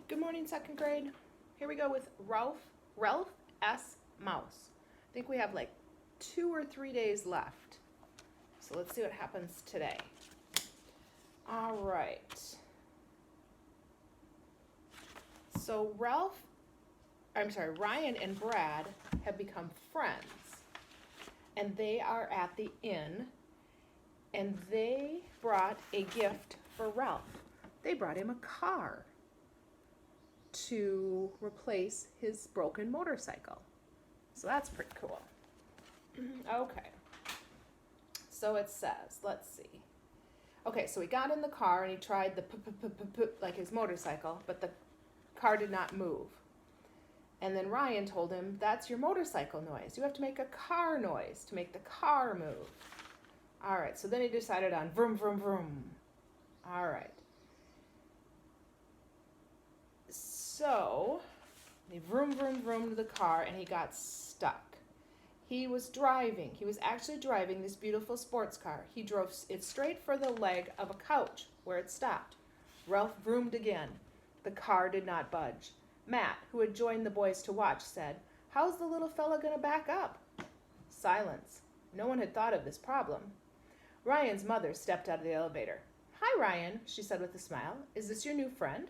Good morning, second grade. Here we go with Ralph S. Mouse. I think we have like 2 or 3 days left. So let's see what happens today. All right. So Ryan and Brad have become friends. And they are at the inn. And they brought a gift for Ralph. They brought him a car to replace his broken motorcycle. So that's pretty cool. Okay. So it says, let's see. Okay, so he got in the car and he tried the like his motorcycle, but the car did not move. And then Ryan told him, that's your motorcycle noise. You have to make a car noise to make the car move. All right, so then he decided on vroom, vroom, vroom. All right. So he vroom, vroom, vroom to the car and he got stuck. He was actually driving this beautiful sports car. He drove it straight for the leg of a couch where it stopped. Ralph vroomed again. The car did not budge. Matt, who had joined the boys to watch, said, "How's the little fella gonna back up?" Silence. No one had thought of this problem. Ryan's mother stepped out of the elevator. "Hi, Ryan," she said with a smile. "Is this your new friend?"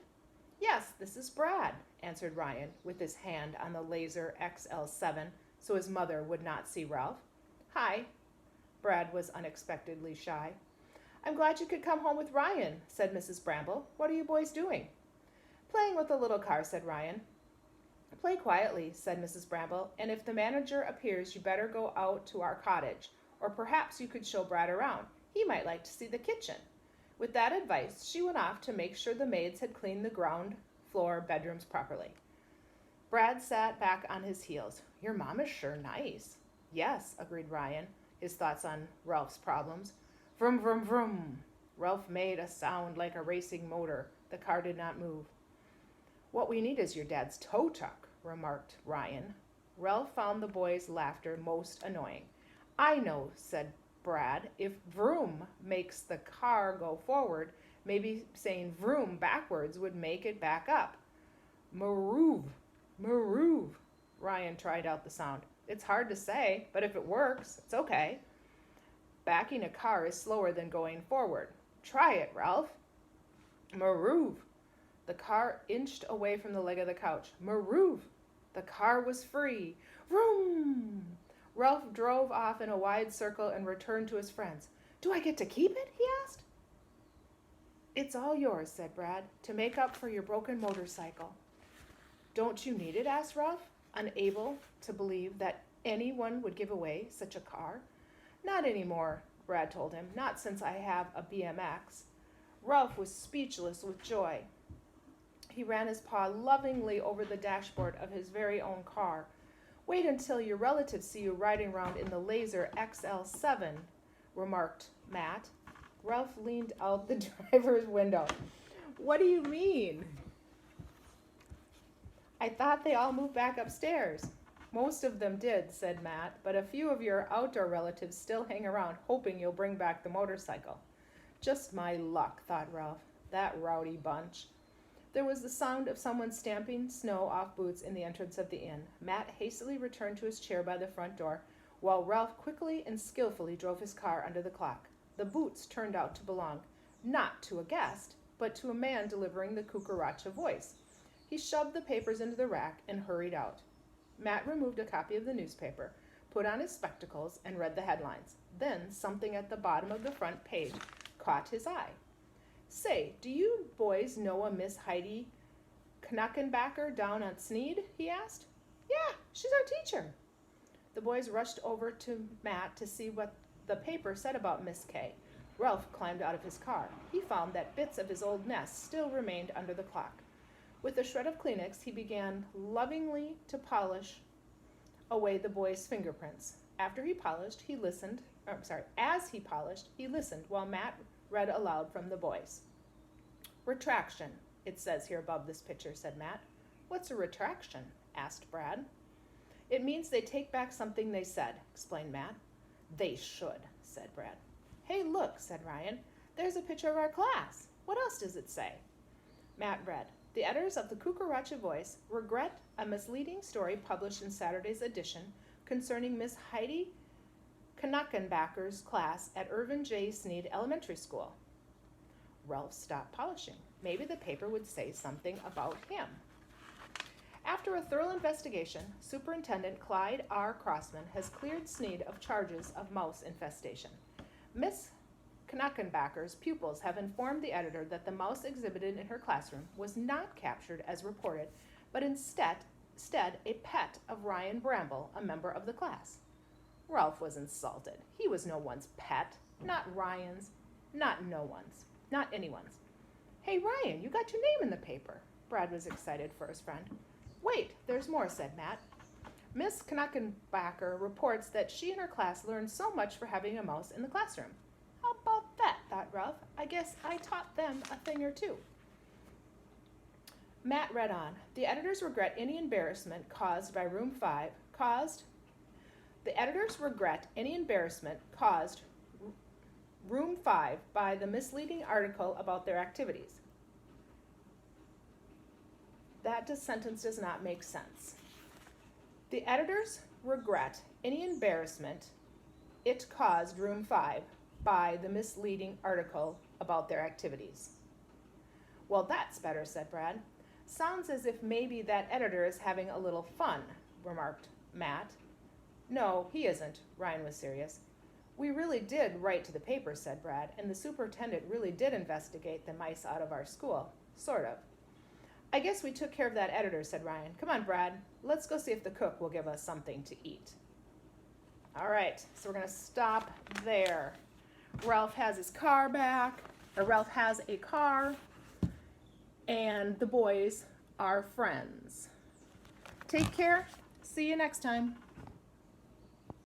"Yes, this is Brad," answered Ryan, with his hand on the Laser XL7 so his mother would not see Ralph. "Hi." Brad was unexpectedly shy. "I'm glad you could come home with Ryan," said Mrs. Bramble. "What are you boys doing?" "Playing with the little car," said Ryan. "Play quietly," said Mrs. Bramble, "and if the manager appears, you better go out to our cottage, or perhaps you could show Brad around. He might like to see the kitchen." With that advice, she went off to make sure the maids had cleaned the ground floor bedrooms properly. Brad sat back on his heels. "Your mom is sure nice." "Yes," agreed Ryan, his thoughts on Ralph's problems. Vroom, vroom, vroom. Ralph made a sound like a racing motor. The car did not move. "What we need is your dad's tow truck," remarked Ryan. Ralph found the boys' laughter most annoying. "I know," said Brad. "If vroom makes the car go forward, maybe saying vroom backwards would make it back up." "Moroove, moroove." Ryan tried out the sound. "It's hard to say, but if it works, it's okay." "Backing a car is slower than going forward." "Try it, Ralph." "Moroove." The car inched away from the leg of the couch. "Moroove." The car was free. Vroom. Ralph drove off in a wide circle and returned to his friends. "Do I get to keep it?" he asked. "It's all yours," said Brad, "to make up for your broken motorcycle." "Don't you need it?" asked Ralph, unable to believe that anyone would give away such a car. "Not anymore," Brad told him. "Not since I have a BMX." Ralph was speechless with joy. He ran his paw lovingly over the dashboard of his very own car. "Wait until your relatives see you riding around in the Laser XL7, remarked Matt. Ralph leaned out the driver's window. "What do you mean?" "I thought they all moved back upstairs." "Most of them did," said Matt, "but a few of your outdoor relatives still hang around hoping you'll bring back the motorcycle." Just my luck, thought Ralph. That rowdy bunch. There was the sound of someone stamping snow off boots in the entrance of the inn. Matt hastily returned to his chair by the front door, while Ralph quickly and skillfully drove his car under the clock. The boots turned out to belong not to a guest, but to a man delivering the cucaracha voice. He shoved the papers into the rack and hurried out. Matt removed a copy of the newspaper, put on his spectacles, and read the headlines. Then something at the bottom of the front page caught his eye. "Say, do you boys know a Miss Heidi Knackenbacker down on Sneed?" he asked. "Yeah, she's our teacher." The boys rushed over to Matt to see what the paper said about Miss K. Ralph climbed out of his car. He found that bits of his old nest still remained under the clock. With a shred of Kleenex, he began lovingly to polish away the boys' fingerprints. As he polished, he listened while Matt read aloud from the boys. "Retraction, it says here above this picture," said Matt. "What's a retraction?" asked Brad. "It means they take back something they said," explained Matt. "They should," said Brad. "Hey, look," said Ryan. "There's a picture of our class. What else does it say?" Matt read, The editors of the Cucaracha Voice regret a misleading story published in Saturday's edition concerning Miss Heidi Knockenbacher's class at Irvin J. Sneed Elementary School. Ralph stopped polishing. Maybe the paper would say something about him. After a thorough investigation, Superintendent Clyde R. Crossman has cleared Sneed of charges of mouse infestation. Miss Knockenbacher's pupils have informed the editor that the mouse exhibited in her classroom was not captured as reported, but instead a pet of Ryan Bramble, a member of the class. Ralph was insulted. He was no one's pet, not Ryan's, not no one's, not anyone's. Hey, Ryan, you got your name in the paper. Brad was excited for his friend. Wait, there's more, said Matt. Miss Knockenbacher reports that she and her class learned so much for having a mouse in the classroom. How about that, thought Ralph. I guess I taught them a thing or two. Matt read on. The editors regret any embarrassment caused by Room 5 by the misleading article about their activities. That sentence does not make sense. The editors regret any embarrassment it caused Room 5 by the misleading article about their activities. Well, that's better, said Brad. Sounds as if maybe that editor is having a little fun, remarked Matt. No, he isn't, Ryan was serious. We really did write to the paper, said Brad, and the superintendent really did investigate the mice out of our school. Sort of. I guess we took care of that editor, said Ryan. Come on, Brad. Let's go see if the cook will give us something to eat. All right, so we're going to stop there. Ralph has his car back, or Ralph has a car, and the boys are friends. Take care. See you next time.